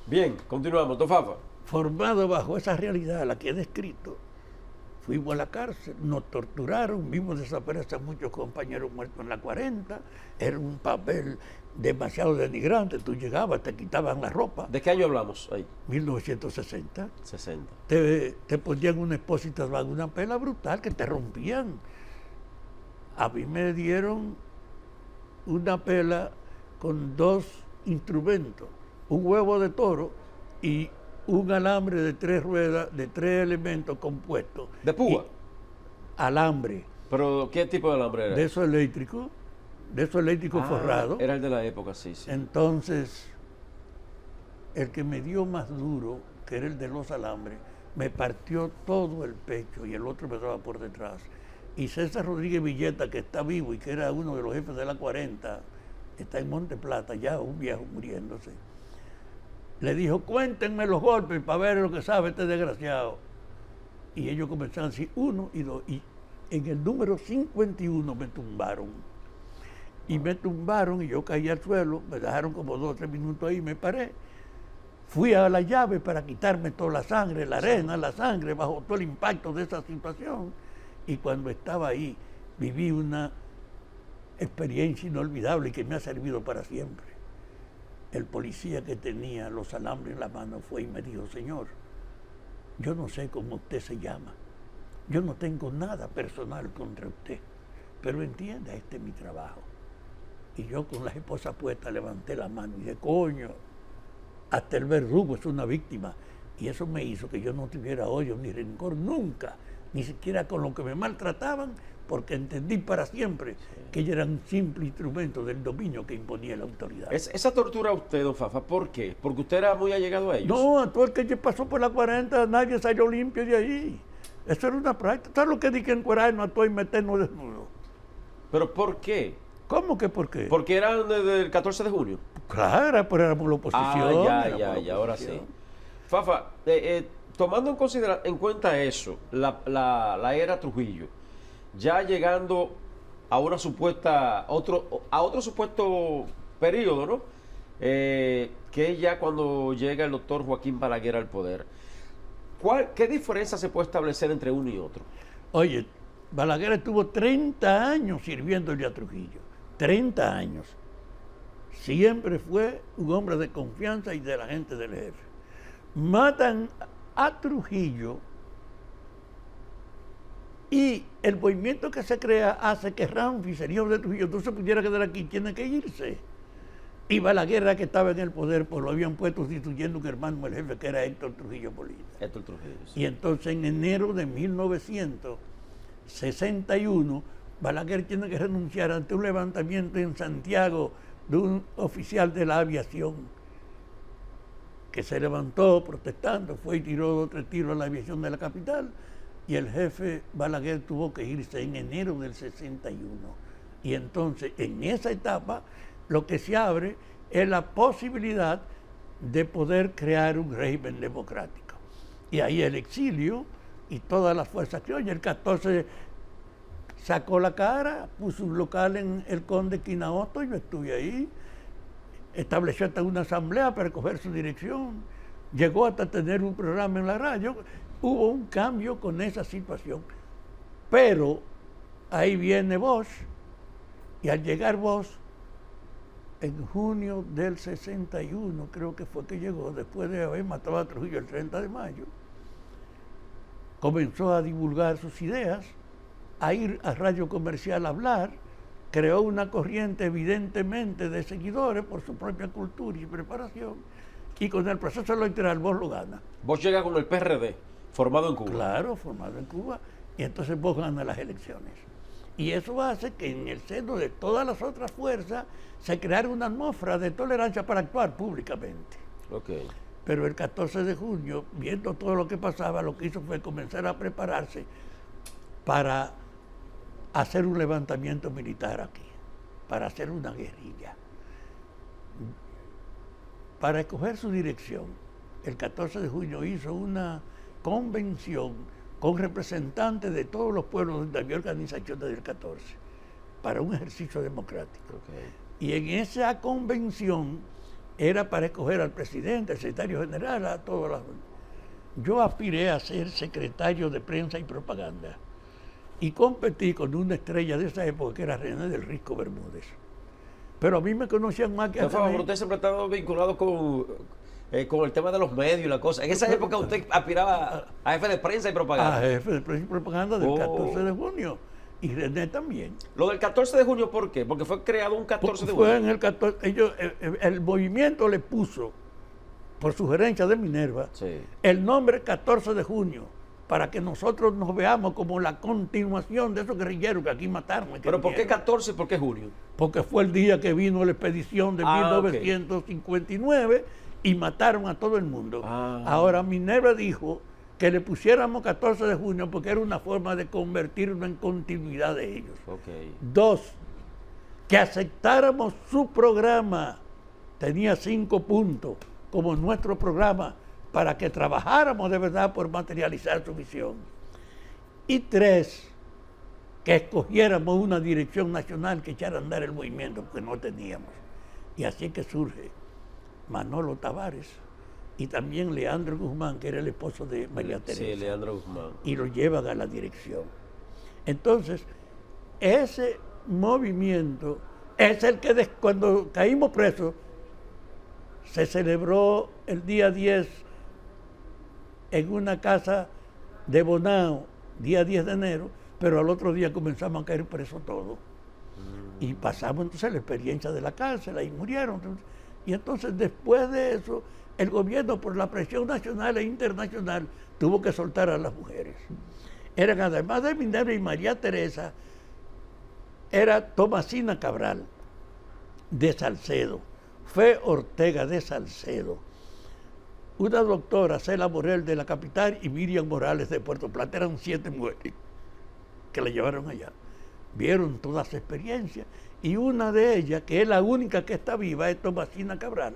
Bien, continuamos. Don Fafa. Formado bajo esa realidad, la que he descrito, fuimos a la cárcel, nos torturaron, vimos desaparecer a muchos compañeros muertos en la 40, era un papel demasiado denigrante, tú llegabas, te quitaban la ropa. ¿De qué año hablamos ahí? 1960. 60. Te ponían una expósita, una pela brutal que te rompían. A mí me dieron una pela con 2 instrumentos, un huevo de toro y un alambre de 3 ruedas, de 3 elementos compuestos. ¿De púa? Alambre. ¿Pero qué tipo de alambre era? De esos eléctricos forrados. Era el de la época, sí. Entonces, el que me dio más duro, que era el de los alambres, me partió todo el pecho y el otro me daba por detrás. Y César Rodríguez Villeta, que está vivo y que era uno de los jefes de la 40, está en Monte Plata, ya un viejo muriéndose, le dijo, cuéntenme los golpes para ver lo que sabe este desgraciado. Y ellos comenzaron así, 1 y 2. Y en el número 51 me tumbaron. Y me tumbaron y yo caí al suelo, me dejaron como 2 o 3 minutos ahí y me paré. Fui a la llave para quitarme toda la sangre, la arena, la sangre, bajo todo el impacto de esa situación. Y cuando estaba ahí, viví una experiencia inolvidable y que me ha servido para siempre. El policía que tenía los alambres en la mano fue y me dijo, señor, yo no sé cómo usted se llama, yo no tengo nada personal contra usted, pero entienda, este es mi trabajo. Y yo con las esposas puestas levanté la mano y dije, coño, hasta el verdugo es una víctima. Y eso me hizo que yo no tuviera odio ni rencor nunca, ni siquiera con lo que me maltrataban, porque entendí para siempre que ella era un simple instrumento del dominio que imponía la autoridad. Esa tortura a usted, don Fafa, ¿por qué? ¿Porque usted era muy allegado a ellos? No, a todo el que pasó por la 40, nadie salió limpio de ahí. Eso era una práctica. ¿Sabes lo que dije en encuerarnos a todo y meternos desnudo? ¿Pero por qué? ¿Cómo que por qué? Porque eran desde el 14 de junio. Claro, pero éramos la oposición. Ya, ahora sí. Fafa, tomando en cuenta eso, la era Trujillo, ya llegando a una supuesta, a otro supuesto periodo, ¿no? Que es ya cuando llega el doctor Joaquín Balaguer al poder. ¿Qué diferencia se puede establecer entre uno y otro? Oye, Balaguer estuvo 30 años sirviéndole a Trujillo. 30 años. Siempre fue un hombre de confianza y de la gente del jefe. Matan a Trujillo y el movimiento que se crea hace que Ramfis, el hijo de Trujillo, no se pudiera quedar aquí, tiene que irse. Y Balaguer era que estaba en el poder, pues lo habían puesto sustituyendo un hermano del jefe que era Héctor Trujillo Molina. Héctor Trujillo. Sí. Y entonces en enero de 1961, Balaguer tiene que renunciar ante un levantamiento en Santiago de un oficial de la aviación que se levantó protestando, fue y tiró 2 o 3 tiros a la aviación de la capital, y el jefe Balaguer tuvo que irse en enero del 61. Y entonces en esa etapa lo que se abre es la posibilidad de poder crear un régimen democrático. Y ahí el exilio y todas las fuerzas criollas, el 14 sacó la cara, puso un local en el Conde Quinaoto, yo estuve ahí, estableció hasta una asamblea para coger su dirección, llegó hasta tener un programa en la radio, hubo un cambio con esa situación. Pero ahí viene Bosch, y al llegar Bosch, en junio del 61, creo que fue que llegó, después de haber matado a Trujillo el 30 de mayo, comenzó a divulgar sus ideas, a ir a Radio Comercial a hablar, creó una corriente evidentemente de seguidores por su propia cultura y preparación, y con el proceso electoral Bosch lo gana. Bosch llega con el PRD, formado en Cuba. Claro, formado en Cuba, y entonces Bosch gana las elecciones. Y eso hace que en el seno de todas las otras fuerzas se creara una atmósfera de tolerancia para actuar públicamente. Okay. Pero el 14 de junio, viendo todo lo que pasaba, lo que hizo fue comenzar a prepararse para hacer un levantamiento militar aquí, para hacer una guerrilla. Para escoger su dirección, el 14 de junio hizo una convención con representantes de todos los pueblos donde había organizaciones del 14, para un ejercicio democrático. Okay. Y en esa convención era para escoger al presidente, al secretario general, a todas las... Yo aspiré a ser secretario de prensa y propaganda y competí con una estrella de esa época que era René del Risco Bermúdez. Pero a mí me conocían más que a Por favor, René. usted siempre ha estado vinculado con el tema de los medios y la cosa. En esa época usted aspiraba a jefe de prensa y propaganda. A jefe de prensa y propaganda del Oh. 14 de junio. Y René también. Lo del 14 de junio, ¿por qué? Porque fue creado un 14 de Fue junio. en el 14, el movimiento le puso, por sugerencia de Minerva, Sí. el nombre 14 de junio, para que nosotros nos veamos como la continuación de esos guerrilleros que aquí mataron. ¿Pero por qué 14 y por qué junio? Porque fue el día que vino la expedición de Ah, 1959 y mataron a todo el mundo. Ah. Ahora Minerva dijo que le pusiéramos 14 de junio porque era una forma de convertirnos en continuidad de ellos. Ok. 2, que aceptáramos su programa, tenía 5 puntos, como nuestro programa, para que trabajáramos de verdad por materializar su visión. Y 3, que escogiéramos una dirección nacional que echara a andar el movimiento, porque no teníamos. Y así que surge Manolo Tavares y también Leandro Guzmán, que era el esposo de María Teresa. Sí, Leandro Guzmán. Y lo llevan a la dirección. Entonces, ese movimiento es el que cuando caímos presos, se celebró el día 10 en una casa de Bonao, día 10 de enero, pero al otro día comenzamos a caer presos todos. Y pasamos entonces la experiencia de la cárcel, ahí murieron. Y entonces después de eso, el gobierno por la presión nacional e internacional tuvo que soltar a las mujeres. Eran además de Minerva y María Teresa, era Tomasina Cabral de Salcedo, Fe Ortega de Salcedo, una doctora, Cela Morel de la capital y Miriam Morales de Puerto Plata. Eran 7 mujeres que la llevaron allá. Vieron toda su experiencia y una de ellas, que es la única que está viva, es Tomasina Cabral.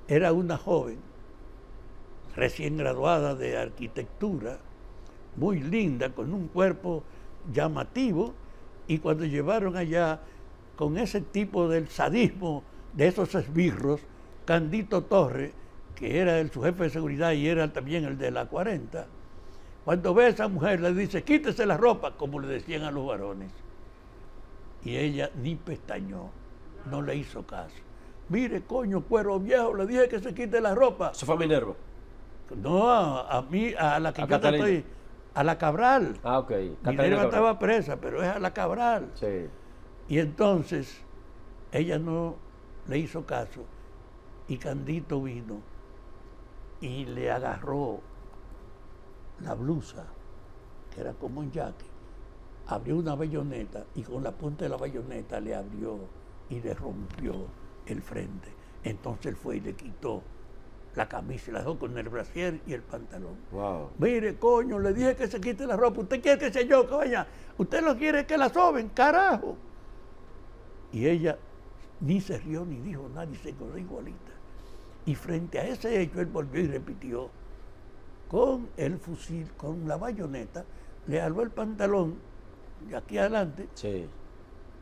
Era una joven recién graduada de arquitectura, muy linda, con un cuerpo llamativo, y cuando llevaron allá con ese tipo del sadismo de esos esbirros, Candito Torres, que era su jefe de seguridad y era también el de la 40, cuando ve a esa mujer le dice, quítese la ropa, como le decían a los varones. Y ella ni pestañó, no le hizo caso. Mire, coño, cuero viejo, le dije que se quite la ropa. Eso fue a Minerva. No, a mí, a la que A yo te Catalina. estoy, a la Cabral. Ah, ok. Minerva Cabral. estaba presa, pero es a la Cabral. Sí. Y entonces ella no le hizo caso y Candito vino y le agarró la blusa, que era como un jaque, abrió una bayoneta y con la punta de la bayoneta le abrió y le rompió el frente. Entonces él fue y le quitó la camisa y la dejó con el brasier y el pantalón. Wow. Mire, coño, le dije que se quite la ropa. ¿Usted quiere que sea yo que vaya? ¿Usted no quiere que la soben? ¡Carajo! Y ella ni se rió ni dijo nada y se quedó igualita. Y frente a ese hecho, él volvió y repitió. Con el fusil, con la bayoneta, le aló el pantalón de aquí adelante. Sí.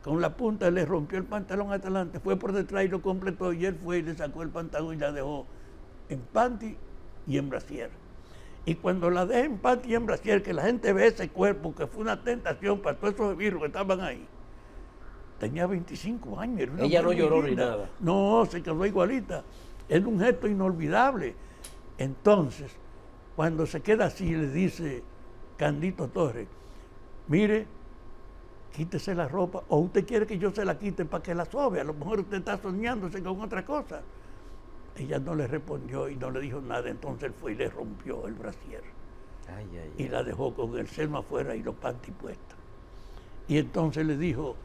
Con la punta le rompió el pantalón hasta adelante, fue por detrás y lo completó, y él fue y le sacó el pantalón y la dejó en panty y en brasier. Y cuando la dejé en panty y en brasier, que la gente ve ese cuerpo, que fue una tentación para todos esos virus que estaban ahí, tenía 25 años. Era una Ella no mujer muy lloró ni linda. nada. No, se quedó igualita. Es un gesto inolvidable. Entonces, cuando se queda así, le dice Candito Torres, mire, quítese la ropa, o usted quiere que yo se la quite para que la sobe, a lo mejor usted está soñándose con otra cosa. Ella no le respondió y no le dijo nada, entonces él fue y le rompió el brasier Ay, ay, y ay. la dejó con el seno afuera y los panty puestos. Y entonces le dijo,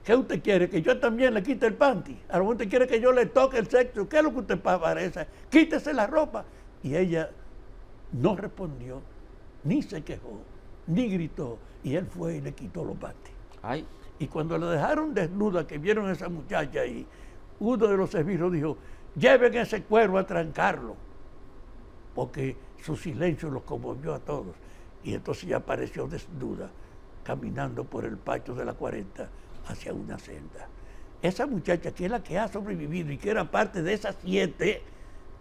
¿qué usted quiere? ¿Que yo también le quite el panty? ¿A lo mejor usted quiere que yo le toque el sexo? ¿Qué es lo que usted parece? Quítese la ropa. Y ella no respondió, ni se quejó, ni gritó, y él fue y le quitó los panty. Ay. Y cuando la dejaron desnuda, que vieron a esa muchacha ahí, uno de los esbirros dijo, lleven ese cuero a trancarlo, porque su silencio los conmovió a todos. Y entonces ella apareció desnuda, caminando por el patio de la 40 hacia una celda. esa muchacha que es la que ha sobrevivido y que era parte de esas 7,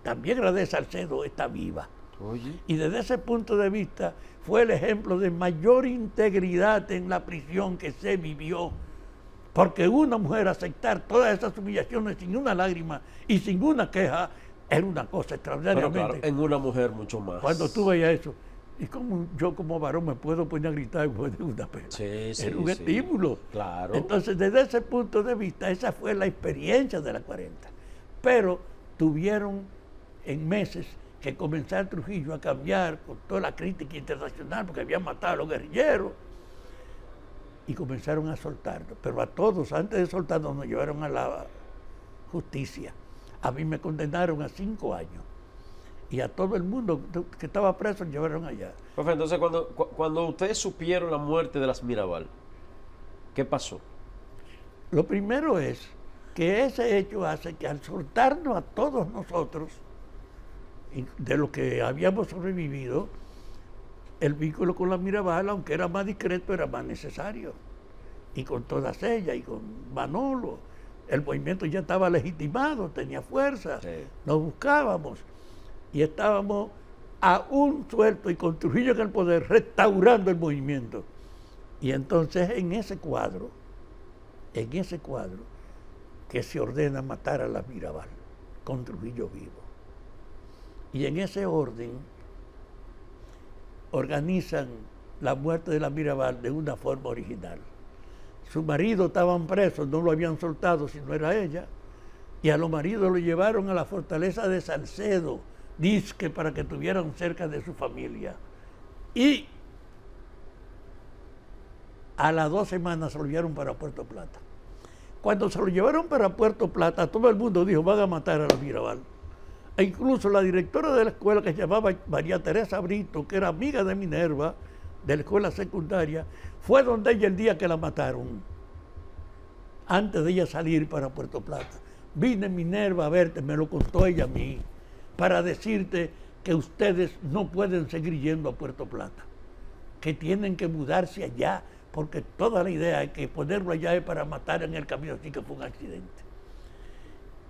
también la de Salcedo, está viva. Oye. Y desde ese punto de vista fue el ejemplo de mayor integridad en la prisión que se vivió. Porque una mujer aceptar todas esas humillaciones sin una lágrima y sin una queja era una cosa extraordinariamente. Pero claro, en una mujer mucho más. Cuando tú veías eso, y como yo como varón me puedo poner a gritar después de una pena. Sí, sí, era un sí. estímulo. Claro. Entonces, desde ese punto de vista, esa fue la experiencia de la 40. Pero tuvieron en meses que comenzar Trujillo a cambiar con toda la crítica internacional porque habían matado a los guerrilleros y comenzaron a soltarlo. Pero a todos, antes de soltarnos, nos llevaron a la justicia. A mí me condenaron a 5 años. Y a todo el mundo que estaba preso llevaron allá. Profe, entonces cuando ustedes supieron la muerte de las Mirabal, ¿qué pasó? Lo primero es que ese hecho hace que al soltarnos a todos nosotros, de lo que habíamos sobrevivido, el vínculo con la Mirabal, aunque era más discreto, era más necesario. Y con todas ellas, y con Manolo, el movimiento ya estaba legitimado, tenía fuerza, Sí. nos buscábamos. Y estábamos aún sueltos y con Trujillo en el poder, restaurando el movimiento. Y entonces en ese cuadro, que se ordena matar a la Mirabal, con Trujillo vivo. Y en ese orden organizan la muerte de la Mirabal de una forma original. Su marido estaban presos, no lo habían soltado si no era ella, y a los maridos lo llevaron a la fortaleza de Salcedo, dizque para que estuvieran cerca de su familia. Y a las 2 semanas se lo llevaron para Puerto Plata. Cuando se lo llevaron para Puerto Plata, todo el mundo dijo, van a matar a la Mirabal. E incluso la directora de la escuela, que se llamaba María Teresa Brito, que era amiga de Minerva, de la escuela secundaria, fue donde ella el día que la mataron, antes de ella salir para Puerto Plata. Vine Minerva a verte, me lo contó ella a mí, para decirte que ustedes no pueden seguir yendo a Puerto Plata, que tienen que mudarse allá, porque toda la idea es que ponerlo allá es para matar en el camino, así que fue un accidente.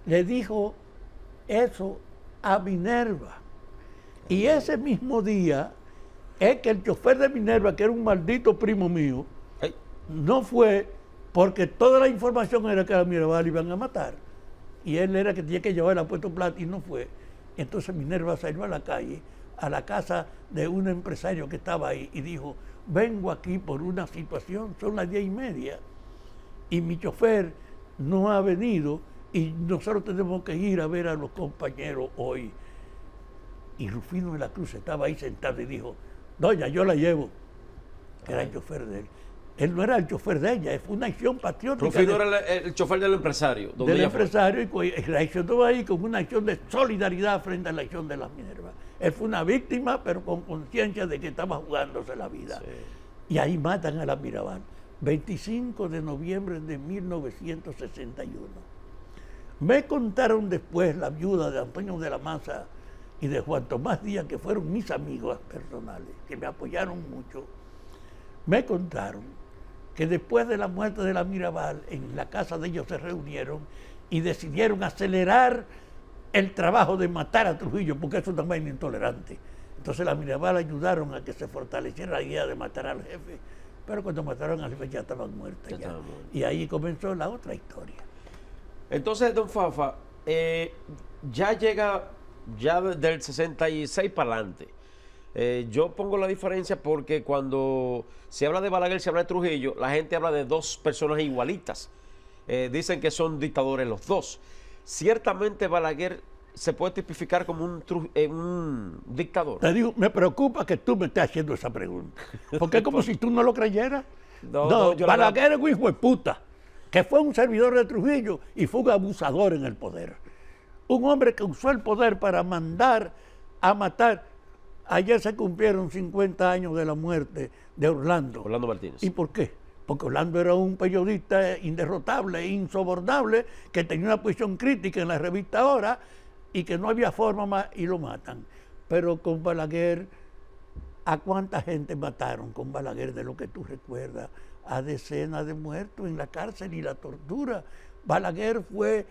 Le dijo eso a Minerva. Y ese mismo día es que el chofer de Minerva, que era un maldito primo mío, no fue porque toda la información era que a la Mirabal iban a matar. Y él era que tenía que llevarla a Puerto Plata y no fue. Entonces Minerva salió a la calle, a la casa de un empresario que estaba ahí y dijo, vengo aquí por una situación, son las 10:30 y mi chofer no ha venido y nosotros tenemos que ir a ver a los compañeros hoy. Y Rufino de la Cruz estaba ahí sentado y dijo, doña, yo la llevo, que era el chofer de él. Él no era el chofer de ella, fue una acción patriótica. Rufino era el chofer del empresario. Del empresario, y reaccionó ahí como una acción de solidaridad frente a la acción de las Minervas. Él fue una víctima, pero con conciencia de que estaba jugándose la vida. Sí. Y ahí matan a la Mirabal. 25 de noviembre de 1961. Me contaron después la viuda de Antonio de la Maza y de Juan Tomás Díaz, que fueron mis amigos personales, que me apoyaron mucho. Me contaron que después de la muerte de la Mirabal, en la casa de ellos se reunieron y decidieron acelerar el trabajo de matar a Trujillo, porque eso también es intolerante. Entonces la Mirabal ayudaron a que se fortaleciera la idea de matar al jefe, pero cuando mataron al jefe ya estaban muertos. Ya. Y ahí comenzó la otra historia. Entonces, don Fafa, ya llega ya del 66 para adelante. Yo pongo la diferencia porque cuando se habla de Balaguer, se habla de Trujillo, la gente habla de dos personas igualitas. Dicen que son dictadores los dos. Ciertamente Balaguer se puede tipificar como un dictador. Te digo, me preocupa que tú me estés haciendo esa pregunta. Porque es como si tú no lo creyeras. No, Balaguer es un hijo de puta, que fue un servidor de Trujillo y fue un abusador en el poder. Un hombre que usó el poder para mandar a matar. Ayer se cumplieron 50 años de la muerte de Orlando. Orlando Martínez. ¿Y por qué? Porque Orlando era un periodista inderrotable, insobornable, que tenía una posición crítica en la revista Hora y que no había forma más y lo matan. Pero con Balaguer, ¿a cuánta gente mataron con Balaguer de lo que tú recuerdas? A decenas de muertos en la cárcel y la tortura. Balaguer fue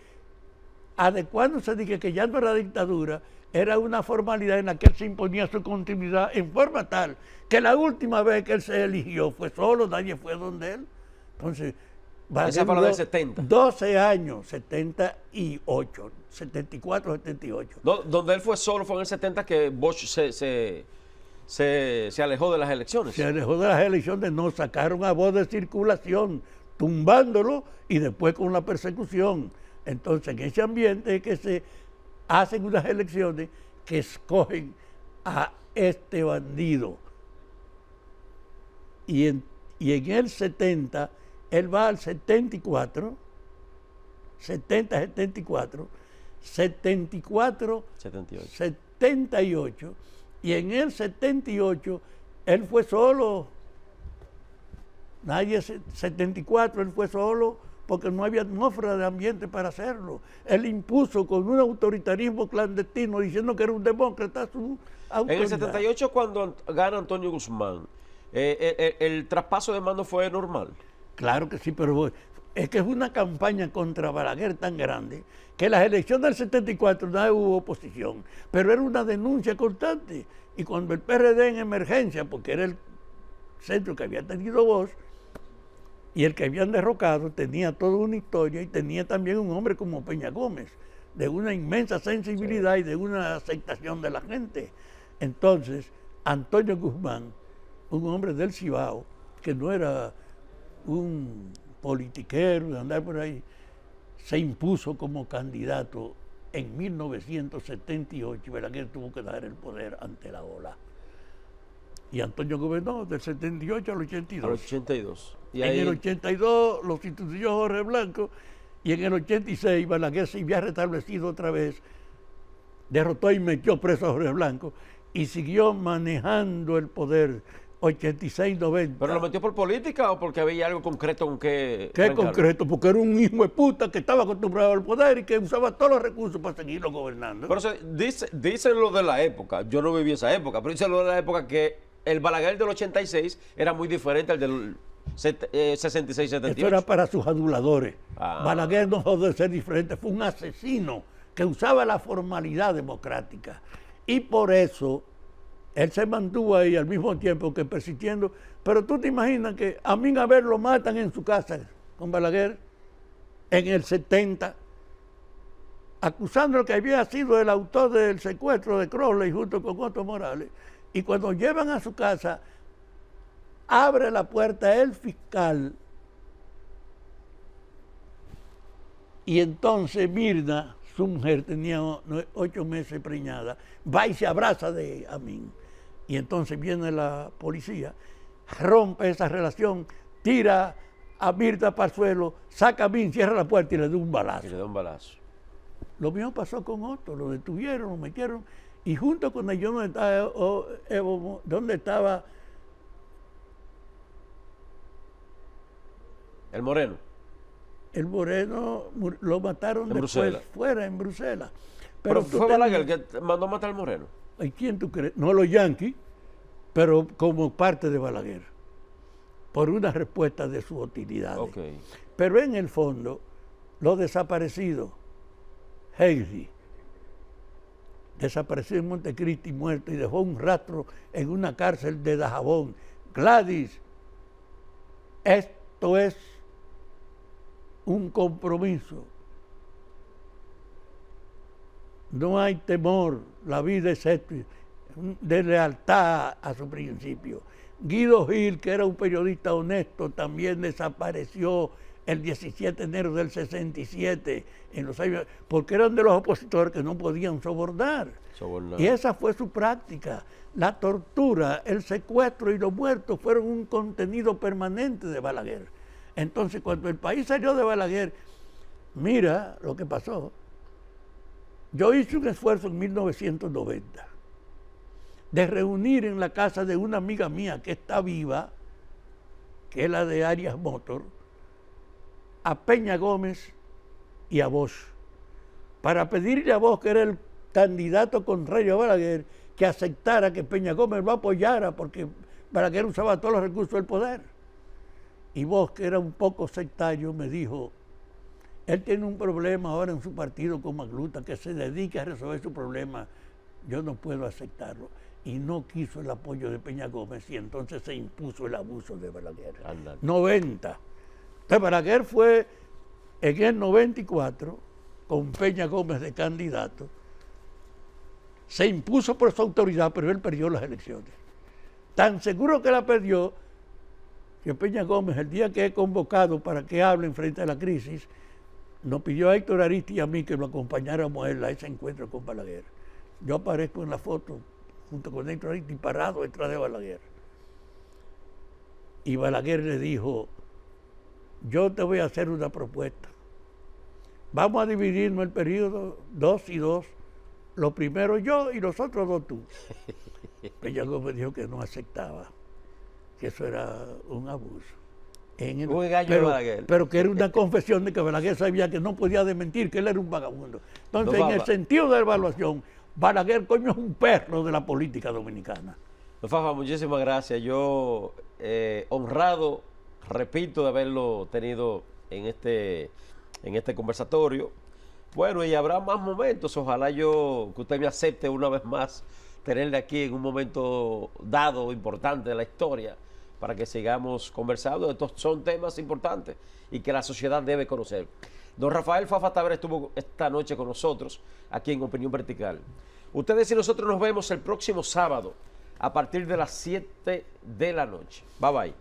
adecuándose de que ya no era dictadura, era una formalidad en la que él se imponía su continuidad en forma tal que la última vez que él se eligió fue solo, nadie fue donde él. Entonces, esa fue la del 70. 12 años, 78, 74, 78. Donde él fue solo fue en el 70 que Bosch se alejó de las elecciones. Se alejó de las elecciones, no, sacaron a Bosch de circulación, tumbándolo y después con la persecución. Entonces, en ese ambiente es que se hacen unas elecciones que escogen a este bandido. Y en el 70, él va al 74, 70, 74, 74, 78. 78, y en el 78 él fue solo. Nadie, 74, él fue solo porque no había atmósfera de ambiente para hacerlo. Él impuso con un autoritarismo clandestino diciendo que era un demócrata su autoridad. En el 78, cuando gana Antonio Guzmán, ¿el traspaso de mando fue normal? Claro que sí, pero es que es una campaña contra Balaguer tan grande que en las elecciones del 74 no hubo oposición, pero era una denuncia constante. Y cuando el PRD en emergencia, porque era el centro que había tenido voz, y el que habían derrocado tenía toda una historia y tenía también un hombre como Peña Gómez, de una inmensa sensibilidad y de una aceptación de la gente. Entonces, Antonio Guzmán, un hombre del Cibao, que no era un politiquero de andar por ahí, se impuso como candidato en 1978 y Balaguer tuvo que dar el poder ante la ola. Y Antonio gobernó del 78 al 82. Al 82. Y en el 82 lo sustituyó Jorge Blanco y en el 86 Balaguer se había restablecido otra vez, derrotó y metió preso a Jorge Blanco y siguió manejando el poder 86-90. ¿Pero lo metió por política o porque había algo concreto con que ¿Qué arrancarlo? concreto? Porque era un hijo de puta que estaba acostumbrado al poder y que usaba todos los recursos para seguirlo gobernando. Pero dicen lo de la época, yo no viví esa época, pero dicen lo de la época que el Balaguer del 86 era muy diferente al del 66-78. Eso era para sus aduladores. Ah. Balaguer no dejó de ser diferente, fue un asesino que usaba la formalidad democrática. Y por eso él se mantuvo ahí al mismo tiempo que persistiendo. Pero tú te imaginas que a Amin Aver lo matan en su casa con Balaguer en el 70, acusándolo que había sido el autor del secuestro de Crowley junto con Otto Morales. Y cuando llevan a su casa, abre la puerta el fiscal y entonces Mirna, su mujer, tenía 8 meses preñada, va y se abraza de Amin. Y entonces viene la policía, rompe esa relación, tira a Mirna para el suelo, saca a Amin, cierra la puerta y le da un balazo. Y le da un balazo. Lo mismo pasó con Otto, lo detuvieron, lo metieron, y junto con ellos donde estaba El Moreno. El Moreno, lo mataron En después Bruselas. fuera en Bruselas. Pero fue Balaguer el que mandó matar al Moreno. ¿Y quién tú crees? No los yanquis, pero como parte de Balaguer, por una respuesta de sus hostilidades. Okay. Pero en el fondo, los desaparecidos, Henry, desapareció en Montecristi muerto y dejó un rastro en una cárcel de Dajabón. Gladys, esto es un compromiso. No hay temor, la vida es esto, de lealtad a su principio. Guido Gil, que era un periodista honesto, también desapareció el 17 de enero del 67, en los años, porque eran de los opositores que no podían sobornar. Y esa fue su práctica. La tortura, el secuestro y los muertos fueron un contenido permanente de Balaguer. Entonces, cuando el país salió de Balaguer, mira lo que pasó. Yo hice un esfuerzo en 1990 de reunir en la casa de una amiga mía que está viva, que es la de Arias Motor, a Peña Gómez y a Bosch, para pedirle a Bosch, que era el candidato contrario a Balaguer, que aceptara que Peña Gómez lo apoyara porque Balaguer usaba todos los recursos del poder. Y Bosch, que era un poco sectario, me dijo Él tiene un problema ahora en su partido con Magluta, que se dedica a resolver su problema. Yo no puedo aceptarlo. Y no quiso el apoyo de Peña Gómez y entonces se impuso el abuso de Balaguer. Andale. 90. Entonces Balaguer fue en el 94, con Peña Gómez de candidato, se impuso por su autoridad, pero él perdió las elecciones. Tan seguro que la perdió, que Peña Gómez, el día que he convocado para que hablen frente a la crisis, nos pidió a Héctor Aristi y a mí que lo acompañáramos a él a ese encuentro con Balaguer. Yo aparezco en la foto junto con Héctor Aristi parado detrás de Balaguer. Y Balaguer le dijo, yo te voy a hacer una propuesta. Vamos a dividirnos el periodo 2 y 2. Lo primero yo y los otros 2 tú. Peña Gómez dijo que no aceptaba, que eso era un abuso. Un engaño de Balaguer. Pero que era una confesión de que Balaguer sabía que no podía desmentir, que él era un vagabundo. Entonces, en el sentido de evaluación, Balaguer, coño, es un perro de la política dominicana. Don Fafa, muchísimas gracias. Yo honrado, repito, de haberlo tenido en este conversatorio. Bueno, y habrá más momentos. Ojalá que usted me acepte una vez más tenerle aquí en un momento dado, importante de la historia, para que sigamos conversando. Estos son temas importantes y que la sociedad debe conocer. Don Rafael Fafa Tavera estuvo esta noche con nosotros aquí en Opinión Vertical. Ustedes y nosotros nos vemos el próximo sábado a partir de las 7 de la noche. Bye bye.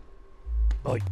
Bye.